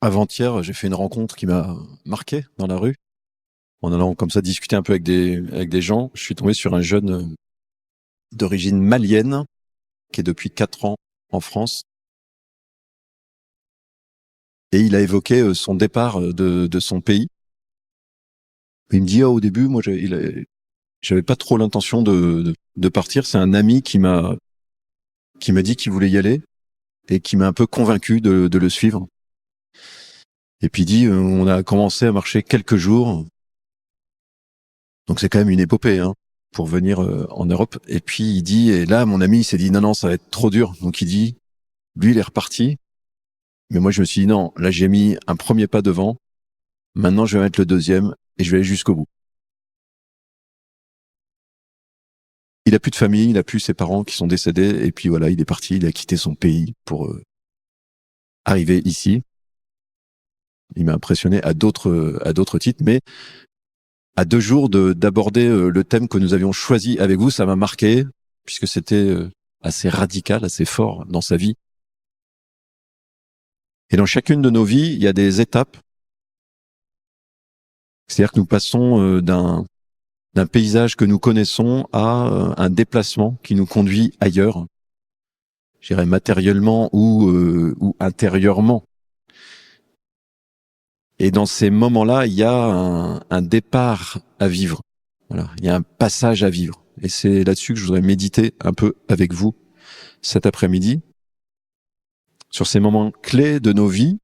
Avant-hier, j'ai fait une rencontre qui m'a marqué dans la rue. En allant comme ça discuter un peu avec des gens, je suis tombé sur un jeune d'origine malienne qui est depuis 4 ans en France. Et il a évoqué son départ de son pays. Il me dit, au début, moi, j'avais pas trop l'intention de partir. C'est un ami qui m'a dit qu'il voulait y aller et qui m'a un peu convaincu de le suivre. Et puis il dit, on a commencé à marcher quelques jours. Donc c'est quand même une épopée, hein, pour venir en Europe. Et puis il dit, et là mon ami il s'est dit non, ça va être trop dur. Donc il dit, lui il est reparti. Mais moi je me suis dit non, là j'ai mis un premier pas devant. Maintenant je vais mettre le deuxième et je vais aller jusqu'au bout. Il a plus de famille, il a plus ses parents qui sont décédés. Et puis voilà, il est parti, il a quitté son pays pour arriver ici. Il m'a impressionné à d'autres titres, mais à 2 jours d'aborder le thème que nous avions choisi avec vous, ça m'a marqué, puisque c'était assez radical, assez fort dans sa vie. Et dans chacune de nos vies, il y a des étapes. C'est-à-dire que nous passons d'un paysage que nous connaissons à un déplacement qui nous conduit ailleurs, je dirais matériellement ou intérieurement. Et dans ces moments-là, il y a un départ à vivre. Voilà, il y a un passage à vivre. Et c'est là-dessus que je voudrais méditer un peu avec vous cet après-midi, sur ces moments clés de nos vies.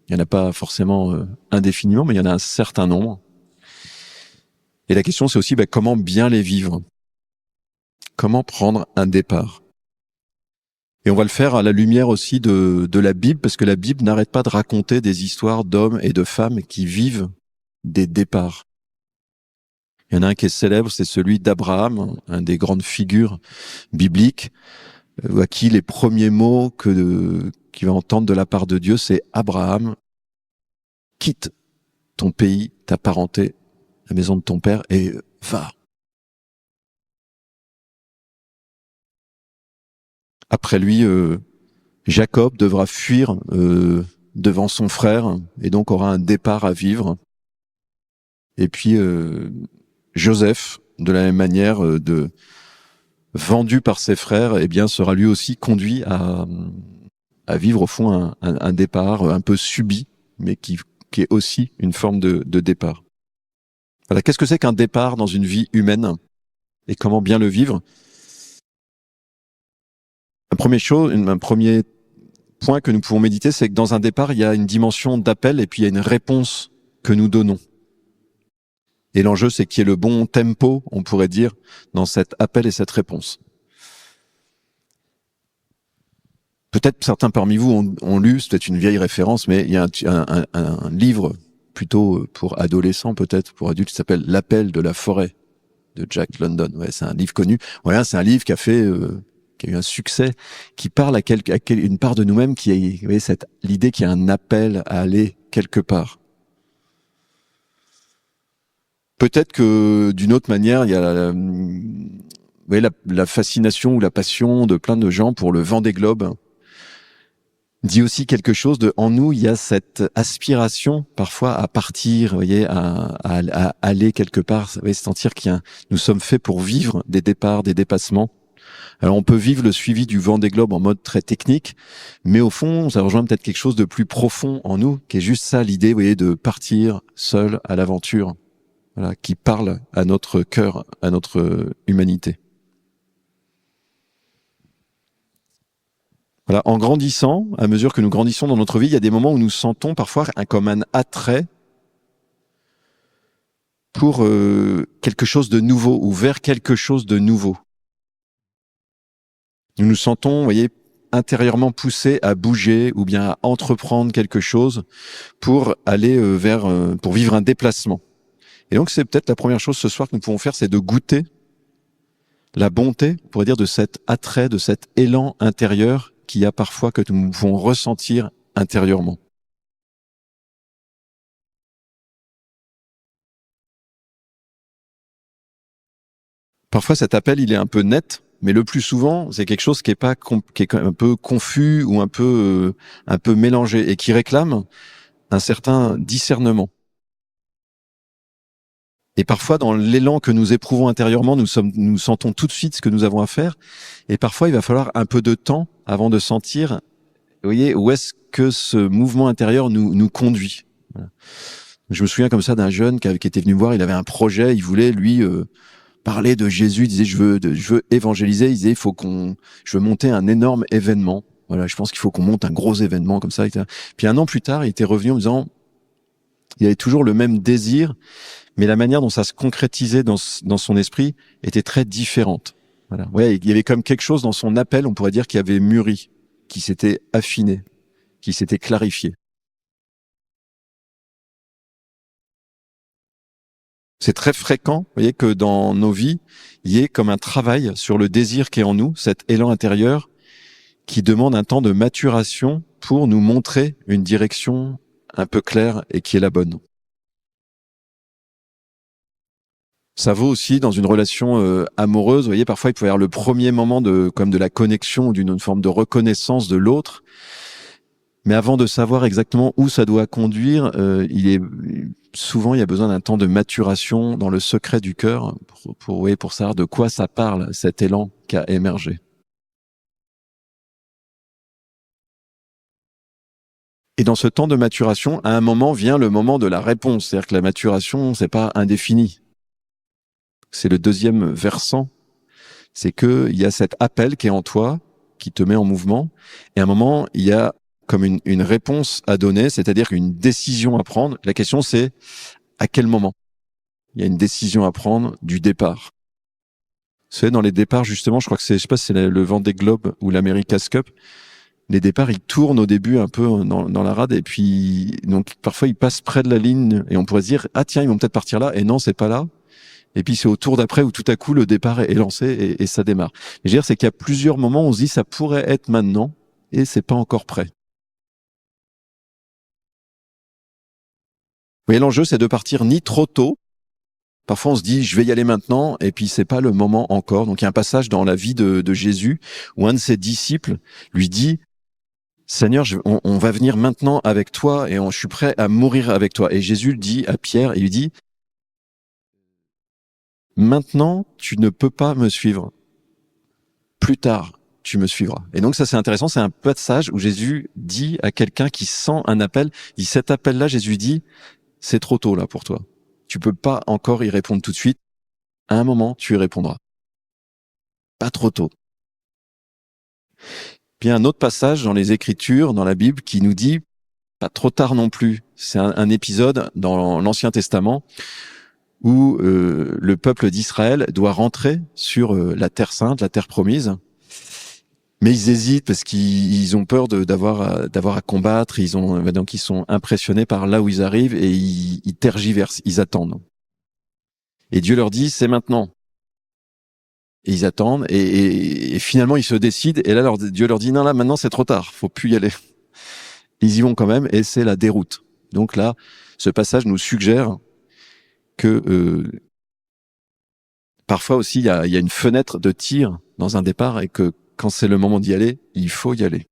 Il n'y en a pas forcément indéfiniment, mais il y en a un certain nombre. Et la question, c'est aussi comment bien les vivre. Comment prendre un départ. Et on va le faire à la lumière aussi de la Bible, parce que la Bible n'arrête pas de raconter des histoires d'hommes et de femmes qui vivent des départs. Il y en a un qui est célèbre, c'est celui d'Abraham, un des grandes figures bibliques, à qui les premiers mots qu'il va entendre de la part de Dieu, c'est « Abraham, quitte ton pays, ta parenté, la maison de ton père, et va ». Après lui, Jacob devra fuir devant son frère, et donc aura un départ à vivre. Et puis Joseph, de la même manière, vendu par ses frères, eh bien sera lui aussi conduit à vivre au fond un départ un peu subi, mais qui est aussi une forme de départ. Voilà, qu'est-ce que c'est qu'un départ dans une vie humaine et comment bien le vivre? Un premier point que nous pouvons méditer, c'est que dans un départ, il y a une dimension d'appel et puis il y a une réponse que nous donnons. Et l'enjeu, c'est qu'il y ait le bon tempo, on pourrait dire, dans cet appel et cette réponse. Peut-être certains parmi vous ont lu, c'est peut-être une vieille référence, mais il y a un livre plutôt pour adolescents, peut-être pour adultes, qui s'appelle « L'appel de la forêt » de Jack London. Ouais, c'est un livre connu. Voilà, c'est un livre qui a eu un succès, qui parle à une part de nous-mêmes qui a, vous voyez, l'idée qu'il y a un appel à aller quelque part. Peut-être que d'une autre manière, il y a la fascination ou la passion de plein de gens pour le Vendée Globe. Dit aussi quelque chose en nous, il y a cette aspiration parfois à partir, vous voyez, à aller quelque part, vous voyez, sentir nous sommes faits pour vivre des départs, des dépassements. Alors on peut vivre le suivi du Vendée Globe en mode très technique, mais au fond, ça rejoint peut-être quelque chose de plus profond en nous, qui est juste ça, l'idée, vous voyez, de partir seul à l'aventure, voilà, qui parle à notre cœur, à notre humanité. Voilà, en grandissant, à mesure que nous grandissons dans notre vie, il y a des moments où nous sentons parfois comme un attrait pour quelque chose de nouveau ou vers quelque chose de nouveau. Nous nous sentons, vous voyez, intérieurement poussés à bouger ou bien à entreprendre quelque chose pour aller pour vivre un déplacement. Et donc c'est peut-être la première chose ce soir que nous pouvons faire, c'est de goûter la bonté, on pourrait dire, de cet attrait, de cet élan intérieur qu'il y a parfois que nous pouvons ressentir intérieurement. Parfois cet appel il est un peu net, mais le plus souvent c'est quelque chose qui est un peu confus ou un peu mélangé et qui réclame un certain discernement. Et parfois, dans l'élan que nous éprouvons intérieurement, nous sentons tout de suite ce que nous avons à faire. Et parfois, il va falloir un peu de temps avant de sentir, vous voyez, où est-ce que ce mouvement intérieur nous conduit. Voilà. Je me souviens comme ça d'un jeune qui était venu me voir, il avait un projet, il voulait, lui, parler de Jésus, il disait, je veux évangéliser, il disait, je veux monter un énorme événement. Voilà, je pense qu'il faut qu'on monte un gros événement comme ça, etc. Puis un an plus tard, il était revenu en me disant, il avait toujours le même désir, mais la manière dont ça se concrétisait dans son esprit était très différente. Voilà. Ouais, il y avait comme quelque chose dans son appel, on pourrait dire, qui avait mûri, qui s'était affiné, qui s'était clarifié. C'est très fréquent, vous voyez, que dans nos vies, il y ait comme un travail sur le désir qui est en nous, cet élan intérieur qui demande un temps de maturation pour nous montrer une direction un peu claire et qui est la bonne. Ça vaut aussi dans une relation amoureuse. Vous voyez, parfois il peut y avoir le premier moment comme de la connexion ou d'une forme de reconnaissance de l'autre. Mais avant de savoir exactement où ça doit conduire, souvent il y a besoin d'un temps de maturation dans le secret du cœur pour savoir de quoi ça parle, cet élan qui a émergé. Et dans ce temps de maturation, à un moment vient le moment de la réponse. C'est-à-dire que la maturation, c'est pas indéfini. C'est le deuxième versant. C'est que il y a cet appel qui est en toi, qui te met en mouvement. Et à un moment, il y a comme une réponse à donner, c'est-à-dire une décision à prendre. La question, c'est à quel moment? Il y a une décision à prendre du départ. Vous savez, dans les départs, justement, je crois que je sais pas si c'est le Vendée Globe ou l'America's Cup. Les départs, ils tournent au début un peu dans la rade et puis donc parfois ils passent près de la ligne et on pourrait se dire ah tiens ils vont peut-être partir là et non c'est pas là et puis c'est au tour d'après où tout à coup le départ est lancé et ça démarre. Et je veux dire c'est qu'il y a plusieurs moments où on se dit ça pourrait être maintenant et c'est pas encore prêt. Vous voyez l'enjeu c'est de partir ni trop tôt. Parfois on se dit je vais y aller maintenant et puis c'est pas le moment encore. Donc il y a un passage dans la vie de Jésus où un de ses disciples lui dit Seigneur, on va venir maintenant avec toi et je suis prêt à mourir avec toi. Et Jésus dit à Pierre, il lui dit, maintenant, tu ne peux pas me suivre. Plus tard, tu me suivras. Et donc ça, c'est intéressant. C'est un passage où Jésus dit à quelqu'un qui sent un appel, il dit, cet appel-là, Jésus dit, c'est trop tôt là pour toi. Tu peux pas encore y répondre tout de suite. À un moment, tu y répondras. Pas trop tôt. Puis il y a un autre passage dans les Écritures, dans la Bible, qui nous dit, pas trop tard non plus. C'est un épisode dans l'Ancien Testament où le peuple d'Israël doit rentrer sur la terre sainte, la terre promise. Mais ils hésitent parce qu'ils ont peur d'avoir à combattre. Donc ils sont impressionnés par là où ils arrivent et ils tergiversent, ils attendent. Et Dieu leur dit c'est maintenant. Et ils attendent et finalement ils se décident. Et là Dieu leur dit non là maintenant c'est trop tard, faut plus y aller. Ils y vont quand même et c'est la déroute. Donc là, ce passage nous suggère que parfois aussi il y a une fenêtre de tir dans un départ et que quand c'est le moment d'y aller, il faut y aller.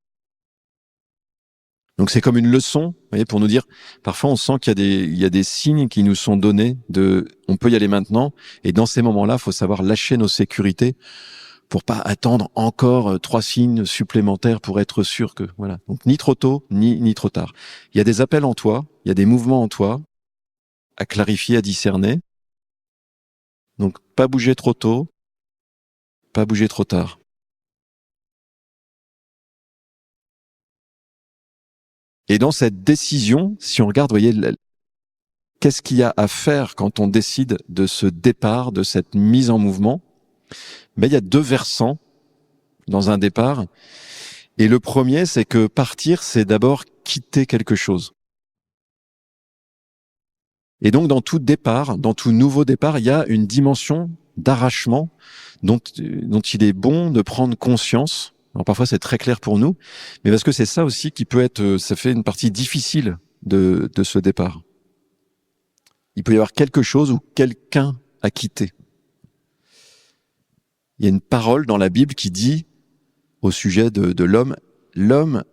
Donc c'est comme une leçon, vous voyez, pour nous dire, parfois on sent qu'il y a des signes qui nous sont donnés on peut y aller maintenant, et dans ces moments-là, il faut savoir lâcher nos sécurités pour pas attendre encore 3 signes supplémentaires pour être sûr que, voilà. Donc ni trop tôt, ni trop tard. Il y a des appels en toi, il y a des mouvements en toi à clarifier, à discerner. Donc pas bouger trop tôt, pas bouger trop tard. Et dans cette décision, si on regarde, vous voyez, qu'est-ce qu'il y a à faire quand on décide de ce départ, de cette mise en mouvement? Ben, il y a 2 versants dans un départ. Et le premier, c'est que partir, c'est d'abord quitter quelque chose. Et donc, dans tout départ, dans tout nouveau départ, il y a une dimension d'arrachement dont il est bon de prendre conscience. Alors parfois, c'est très clair pour nous, mais parce que c'est ça aussi qui peut être, ça fait une partie difficile de ce départ. Il peut y avoir quelque chose ou quelqu'un à quitter. Il y a une parole dans la Bible qui dit au sujet de l'homme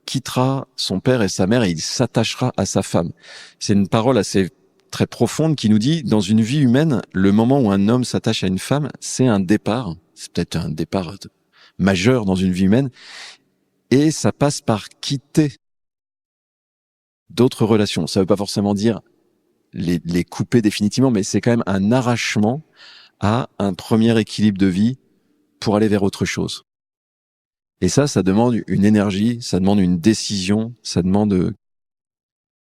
quittera son père et sa mère et il s'attachera à sa femme. C'est une parole assez très profonde qui nous dit, dans une vie humaine, le moment où un homme s'attache à une femme, c'est un départ. C'est peut-être un départ majeur dans une vie humaine. Et ça passe par quitter d'autres relations. Ça veut pas forcément dire les couper définitivement, mais c'est quand même un arrachement à un premier équilibre de vie pour aller vers autre chose. Et ça demande une énergie, ça demande une décision, ça demande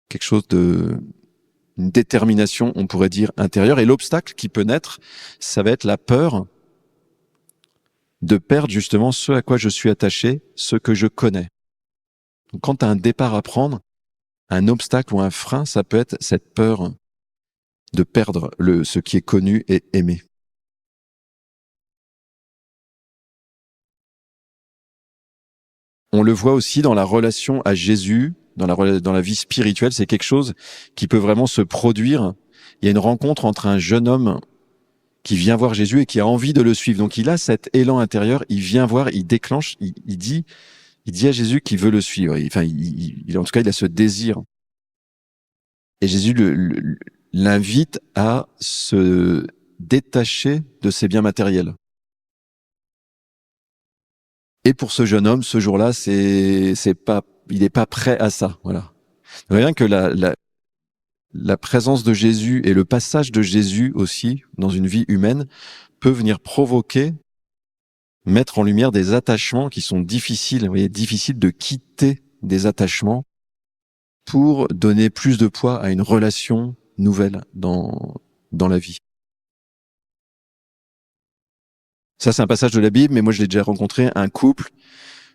quelque chose une détermination, on pourrait dire, intérieure. Et l'obstacle qui peut naître, ça va être la peur de perdre justement ce à quoi je suis attaché, ce que je connais. Donc, quand tu as un départ à prendre, un obstacle ou un frein, ça peut être cette peur de perdre ce qui est connu et aimé. On le voit aussi dans la relation à Jésus, dans la vie spirituelle, c'est quelque chose qui peut vraiment se produire. Il y a une rencontre entre un jeune homme qui vient voir Jésus et qui a envie de le suivre. Donc il a cet élan intérieur, il vient voir, il déclenche, il dit à Jésus qu'il veut le suivre. En tout cas, il a ce désir. Et Jésus l'invite à se détacher de ses biens matériels. Et pour ce jeune homme, ce jour-là, il n'est pas prêt à ça. Voilà. Rien que la présence de Jésus et le passage de Jésus aussi dans une vie humaine peut venir mettre en lumière des attachements qui sont difficiles. Vous voyez, difficile de quitter des attachements pour donner plus de poids à une relation nouvelle dans la vie. Ça, c'est un passage de la Bible, mais moi, je l'ai déjà rencontré, un couple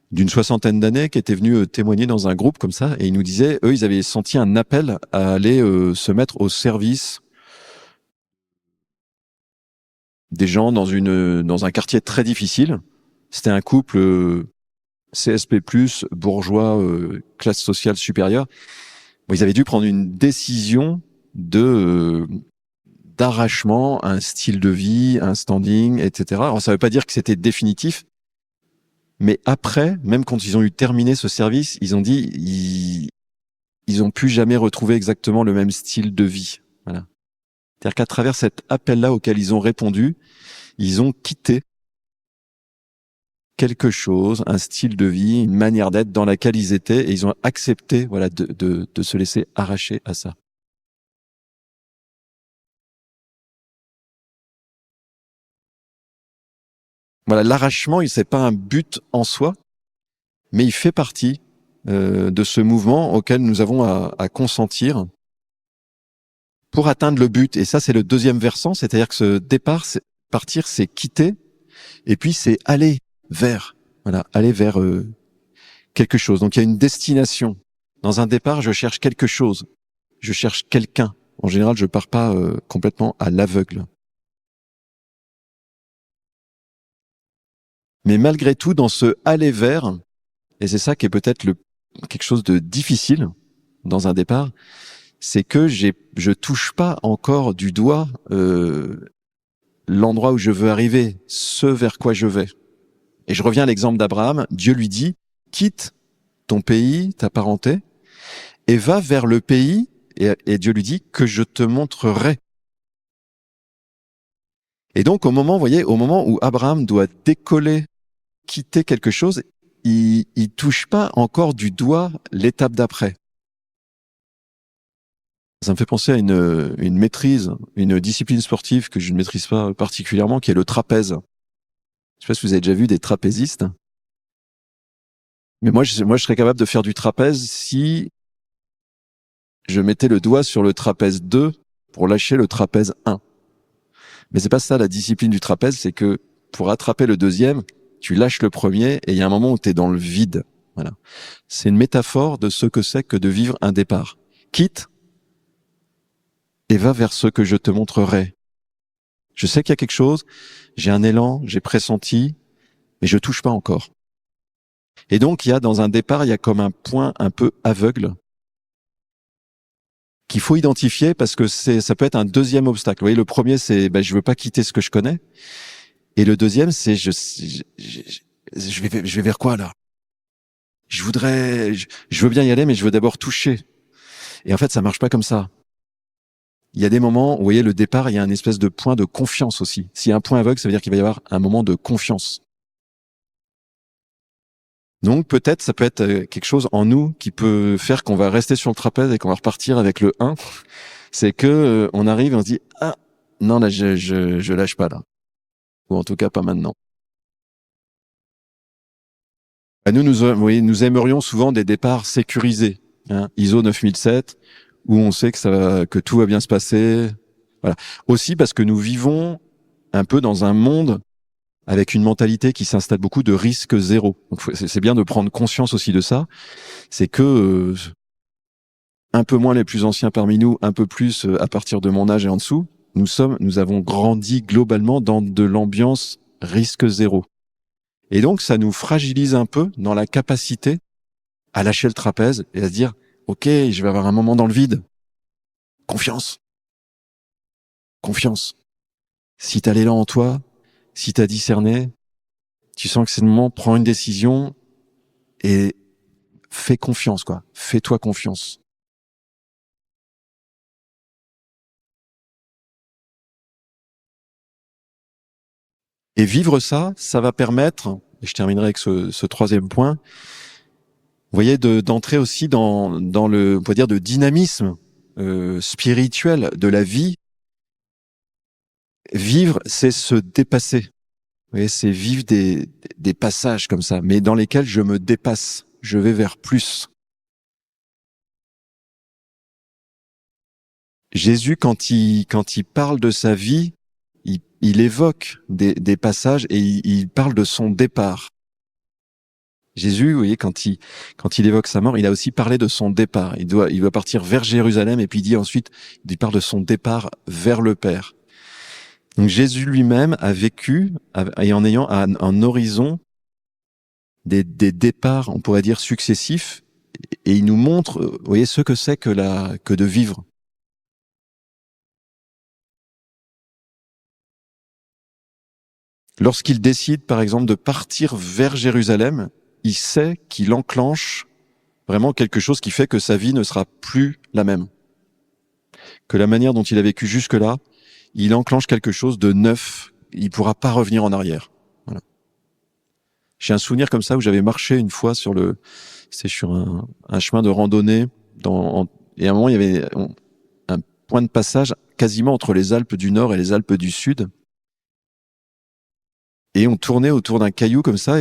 d'une 60aine d'années qui était venu témoigner dans un groupe comme ça, et ils nous disaient, eux, ils avaient senti un appel à aller se mettre au service des gens dans un quartier très difficile. C'était un couple CSP+, bourgeois, classe sociale supérieure. Bon, ils avaient dû prendre une décision d'arrachement, un style de vie, un standing, etc. Alors, ça veut pas dire que c'était définitif, mais après, même quand ils ont eu terminé ce service, ils ont dit, ils ont pu jamais retrouver exactement le même style de vie. Voilà. C'est-à-dire qu'à travers cet appel-là auquel ils ont répondu, ils ont quitté quelque chose, un style de vie, une manière d'être dans laquelle ils étaient, et ils ont accepté, voilà, de se laisser arracher à ça. Voilà, l'arrachement, c'est pas un but en soi, mais il fait partie de ce mouvement auquel nous avons à consentir pour atteindre le but. Et ça, c'est le deuxième versant, c'est-à-dire que ce départ, partir, c'est quitter, et puis c'est aller vers quelque chose. Donc il y a une destination. Dans un départ, je cherche quelque chose, je cherche quelqu'un. En général, je pars pas complètement à l'aveugle. Mais malgré tout, dans ce aller vers, et c'est ça qui est peut-être quelque chose de difficile dans un départ, c'est que je touche pas encore du doigt l'endroit où je veux arriver, ce vers quoi je vais. Et je reviens à l'exemple d'Abraham. Dieu lui dit, quitte ton pays, ta parenté, et va vers le pays, et Dieu lui dit, que je te montrerai. Et donc, au moment où Abraham doit décoller, quitter quelque chose, il touche pas encore du doigt l'étape d'après. Ça me fait penser à une maîtrise, une discipline sportive que je ne maîtrise pas particulièrement, qui est le trapèze. Je sais pas si vous avez déjà vu des trapézistes. Mais moi, je serais capable de faire du trapèze si je mettais le doigt sur le trapèze 2 pour lâcher le trapèze 1. Mais c'est pas ça la discipline du trapèze, c'est que pour attraper le deuxième, tu lâches le premier et il y a un moment où tu es dans le vide. Voilà. C'est une métaphore de ce que c'est que de vivre un départ. Quitte et va vers ce que je te montrerai. Je sais qu'il y a quelque chose, j'ai un élan, j'ai pressenti, mais je touche pas encore. Et donc, dans un départ, il y a comme un point un peu aveugle qu'il faut identifier parce que ça peut être un deuxième obstacle. Vous voyez, le premier, c'est, je veux pas quitter ce que je connais. Et le deuxième, c'est, je vais vers quoi, là? je veux bien y aller, mais je veux d'abord toucher. Et en fait, ça marche pas comme ça. Il y a des moments, vous voyez, le départ, il y a un espèce de point de confiance aussi. S'il y a un point aveugle, ça veut dire qu'il va y avoir un moment de confiance. Donc peut-être, ça peut être quelque chose en nous qui peut faire qu'on va rester sur le trapèze et qu'on va repartir avec le 1. C'est que on arrive et on se dit, ah, non, là, je lâche pas, là. Ou en tout cas, pas maintenant. Nous aimerions souvent des départs sécurisés, hein, ISO 9007, où on sait que tout va bien se passer. Voilà. Aussi parce que nous vivons un peu dans un monde avec une mentalité qui s'installe beaucoup de risque zéro. Donc c'est bien de prendre conscience aussi de ça. C'est que un peu moins les plus anciens parmi nous, un peu plus à partir de mon âge et en dessous, nous avons grandi globalement dans de l'ambiance risque zéro. Et donc ça nous fragilise un peu dans la capacité à lâcher le trapèze et à se dire, ok, je vais avoir un moment dans le vide. Confiance. Confiance. Si t'as l'élan en toi, si t'as discerné, tu sens que c'est le moment, prends une décision et fais confiance, quoi. Fais-toi confiance. Et vivre ça, ça va permettre, et je terminerai avec ce troisième point, vous voyez, d'entrer aussi dans le, on peut dire, de dynamisme spirituel de la vie. Vivre, c'est se dépasser. Vous voyez, c'est vivre des passages comme ça, mais dans lesquels je me dépasse. Je vais vers plus. Jésus, quand il parle de sa vie, il évoque des passages et il parle de son départ. Jésus, vous voyez, quand il évoque sa mort, il a aussi parlé de son départ. Il doit partir vers Jérusalem et puis il dit ensuite, il parle de son départ vers le Père. Donc Jésus lui-même a vécu et en ayant un horizon des départs, on pourrait dire successifs, et il nous montre, vous voyez, ce que c'est que de vivre. Lorsqu'il décide, par exemple, de partir vers Jérusalem, il sait qu'il enclenche vraiment quelque chose qui fait que sa vie ne sera plus la même. Que la manière dont il a vécu jusque-là, il enclenche quelque chose de neuf. Il pourra pas revenir en arrière. Voilà. J'ai un souvenir comme ça où j'avais marché une fois c'est sur un chemin de randonnée et à un moment il y avait un point de passage quasiment entre les Alpes du Nord et les Alpes du Sud. Et on tournait autour d'un caillou comme ça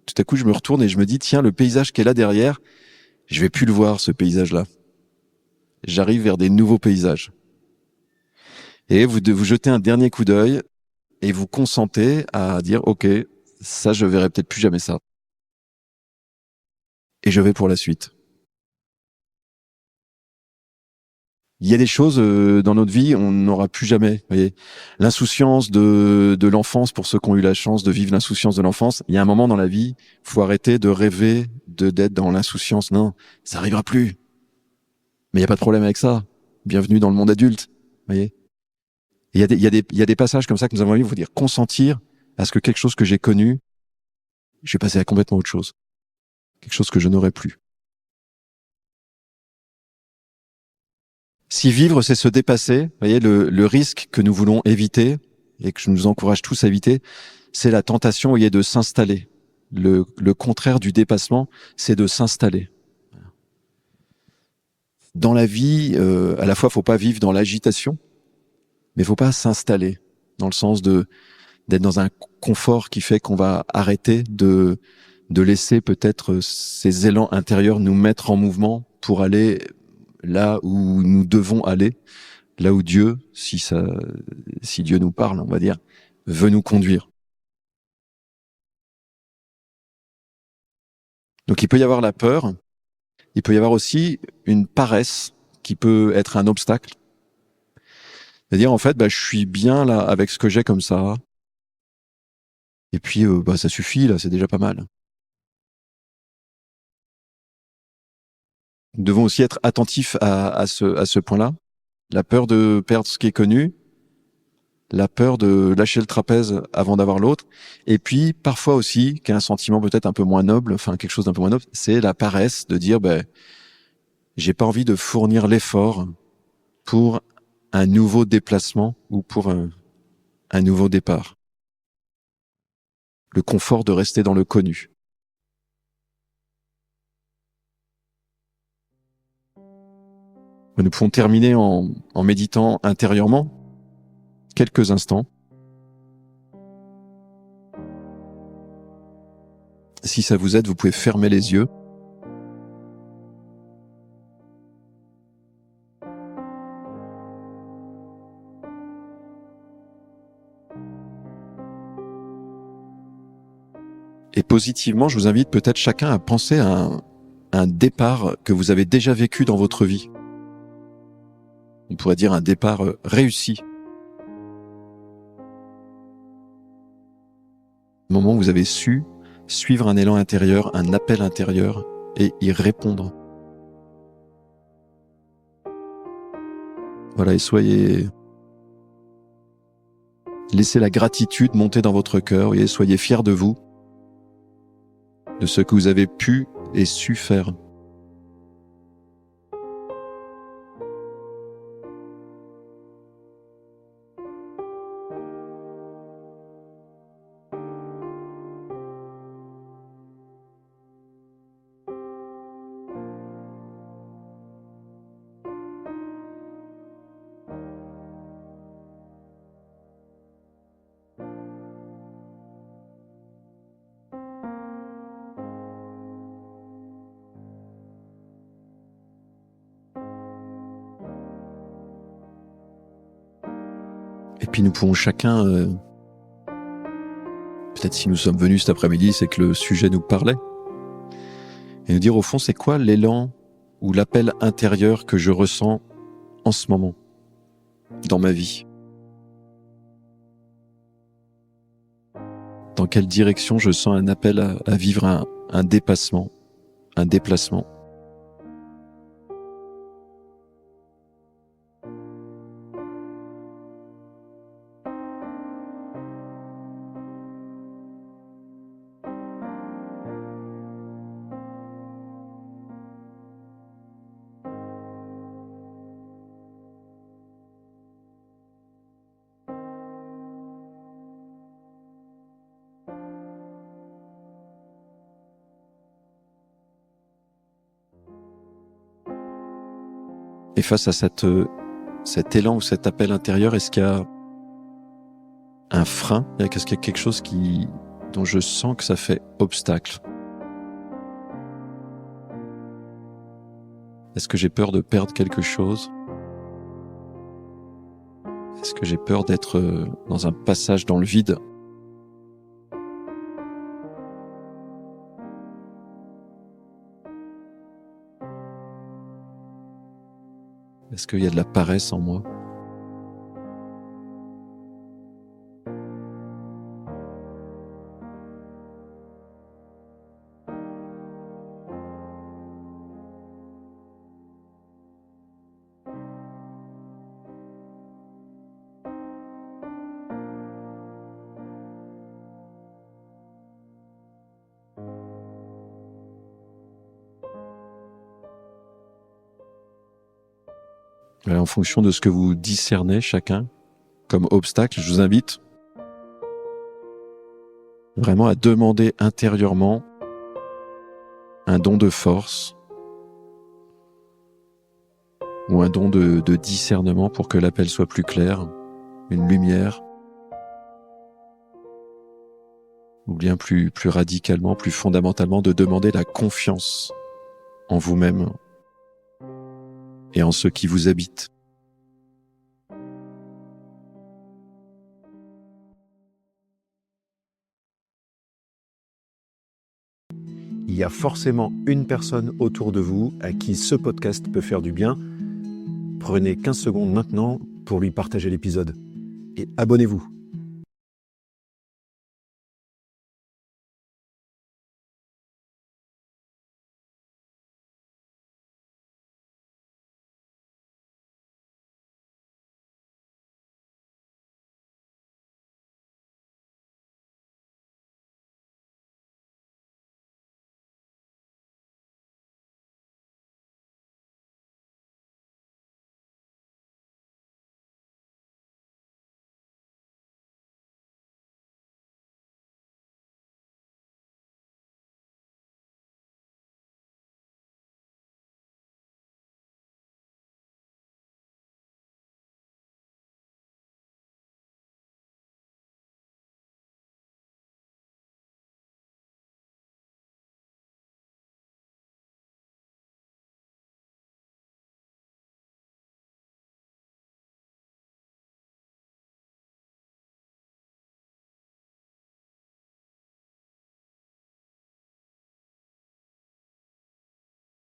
tout à coup, je me retourne et je me dis, tiens, le paysage qui est là derrière, je vais plus le voir, ce paysage-là. J'arrive vers des nouveaux paysages. Et vous jetez un dernier coup d'œil et vous consentez à dire, OK, ça, je verrai peut-être plus jamais ça. Et je vais pour la suite. Il y a des choses dans notre vie, on n'aura plus jamais. Vous voyez, l'insouciance de l'enfance, pour ceux qui ont eu la chance de vivre l'insouciance de l'enfance, il y a un moment dans la vie, faut arrêter de rêver d'être dans l'insouciance. Non, ça arrivera plus. Mais il n'y a pas de problème avec ça. Bienvenue dans le monde adulte. Vous voyez, il y a des passages comme ça que nous avons envie de vous dire, consentir à ce que quelque chose que j'ai connu, je vais passer à complètement autre chose. Quelque chose que je n'aurai plus. Si vivre, c'est se dépasser, vous voyez, le risque que nous voulons éviter et que je nous encourage tous à éviter, c'est la tentation, vous voyez, de s'installer. Le contraire du dépassement, c'est de s'installer. Dans la vie, à la fois, faut pas vivre dans l'agitation, mais faut pas s'installer dans le sens d'être dans un confort qui fait qu'on va arrêter de laisser peut-être ces élans intérieurs nous mettre en mouvement pour aller là où nous devons aller, là où Dieu, si Dieu nous parle, on va dire, veut nous conduire. Donc il peut y avoir la peur, il peut y avoir aussi une paresse qui peut être un obstacle. C'est-à-dire en fait, je suis bien là avec ce que j'ai comme ça, et puis ça suffit là, c'est déjà pas mal. Nous devons aussi être attentifs à ce point-là. La peur de perdre ce qui est connu, la peur de lâcher le trapèze avant d'avoir l'autre. Et puis, parfois aussi, qui est un sentiment peut-être un peu moins noble, enfin quelque chose d'un peu moins noble, c'est la paresse de dire, j'ai pas envie de fournir l'effort pour un nouveau déplacement ou pour un nouveau départ. Le confort de rester dans le connu. Nous pouvons terminer en méditant intérieurement quelques instants. Si ça vous aide, vous pouvez fermer les yeux. Et positivement, je vous invite peut-être chacun à penser à un départ que vous avez déjà vécu dans votre vie. On pourrait dire un départ réussi. Le moment où vous avez su suivre un élan intérieur, un appel intérieur et y répondre. Voilà, et laissez la gratitude monter dans votre cœur, et soyez fiers de vous, de ce que vous avez pu et su faire. Et puis nous pouvons chacun, peut-être si nous sommes venus cet après-midi, c'est que le sujet nous parlait, et nous dire au fond, c'est quoi l'élan ou l'appel intérieur que je ressens en ce moment, dans ma vie? Dans quelle direction je sens un appel à vivre un dépassement, un déplacement? Et face à cet élan ou cet appel intérieur, est-ce qu'il y a un frein? Est-ce qu'il y a quelque chose dont je sens que ça fait obstacle? Est-ce que j'ai peur de perdre quelque chose? Est-ce que j'ai peur d'être dans un passage dans le vide? Est-ce qu'il y a de la paresse en moi? En fonction de ce que vous discernez chacun comme obstacle, je vous invite vraiment à demander intérieurement un don de force ou un don de discernement pour que l'appel soit plus clair, une lumière, ou bien plus radicalement, plus fondamentalement, de demander la confiance en vous-même et en ceux qui vous habitent. Il y a forcément une personne autour de vous à qui ce podcast peut faire du bien. Prenez 15 secondes maintenant pour lui partager l'épisode. Et abonnez-vous.